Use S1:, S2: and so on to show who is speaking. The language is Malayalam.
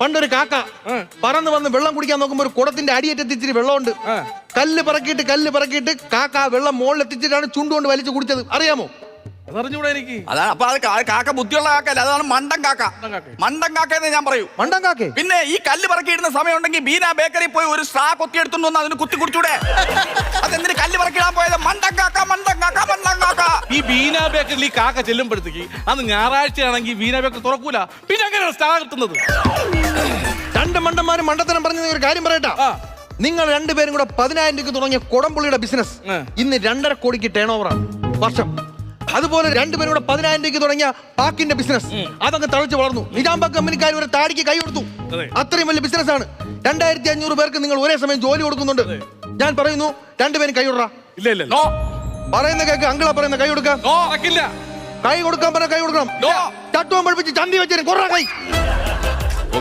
S1: പണ്ടൊരു കാക്ക പറന്ന് വന്ന് വെള്ളം കുടിക്കാൻ നോക്കുമ്പോ ഒരു കുടത്തിന്റെ അടിയേറ്റത്ത് ഇച്ചിരി വെള്ളമുണ്ട്. കല്ല് പറക്കിയിട്ട് കാക്ക വെള്ളം മുകളിൽ എത്തിച്ചിട്ടാണ് ചുണ്ടുകൊണ്ട് വലിച്ചു കുടിച്ചത്. അറിയാമോ?
S2: അതറിഞ്ഞൂടെ എനിക്ക്.
S3: അതാണ് അപ്പൊ അത് കാക്ക ബുദ്ധിയുള്ള കാക്കല്ല, അതാണ് മണ്ടൻ കാക്ക. മണ്ടൻ കാക്ക എന്ന് ഞാൻ പറയൂ.
S1: മണ്ടൻ കാക്കേ?
S3: പിന്നെ ഈ കല്ല് പറക്കിയിടുന്ന സമയം ഉണ്ടെങ്കിൽ ബീന ബേക്കറി പോയി ഒരു സ്ട്രാ കൊത്തി എടുത്തുകൊണ്ട് വന്ന് അതിന് കുത്തി കുടിച്ചൂടെ? അതെന്തിന് കല്ല് പറക്കിടാൻ പോയത്? മണ്ടൻ കാക്ക മണ്ടൻ കാക്ക മണ്ടൻ കാക്ക.
S2: ഈ ബീന ബേക്കറിൽ ഈ കാക്ക ചെല്ലുമ്പോഴത്തേക്ക് അന്ന് ഞായറാഴ്ചയാണെങ്കിൽ ബീന ബേക്കറി തുറക്കൂല. പിന്നെ അങ്ങനെയാണ് സ്റ്റാ കിട്ടുന്നത്.
S1: രണ്ട് മണ്ടന്മാരും മണ്ടത്തരം പറഞ്ഞ ഒരു കാര്യം പറയട്ടാ. നിങ്ങൾ രണ്ടുപേരും കൂടെ 10,000 രൂപയ്ക്ക് തുടങ്ങിയ കുടംപുള്ളിയുടെ ബിസിനസ് ഇന്ന് 2.5 കോടിക്ക് ടേൺ ഓവറാണ് വർഷം. അതുപോലെ രണ്ടുപേരും കൂടെ 10,000 രൂപയ്ക്ക് തുടങ്ങിയ പാക്കിന്റെ ബിസിനസ് അതങ്ങ് തഴച്ചു വളർന്നു. നിജാംബാഗ് കമ്പനിക്കാർ ഒരു താടിക്ക് കൈ കൊടുത്തു. അത്രയും വലിയ ബിസിനസ് ആണ്. 2,500 പേർക്ക് നിങ്ങൾ ഒരേ സമയം ജോലി കൊടുക്കുന്നുണ്ട്. ഞാൻ പറയുന്നു, രണ്ടുപേരും കൈ കൊടുക്ക.
S2: ഇല്ല ഇല്ല
S3: നോ
S1: പറയുന്ന കേക്ക്. അങ്കിളാ പറയുന്ന കൈ കൊടുക്കാം.
S2: നോ നടക്കില്ല.
S1: കൈ കൊടുക്കാൻ പറഞ്ഞ കൈ കൊടുക്കണം. ചട്ടുവം പഠിപ്പിച്ച് ചന്തി വെച്ചേരും. കുറ കൈ.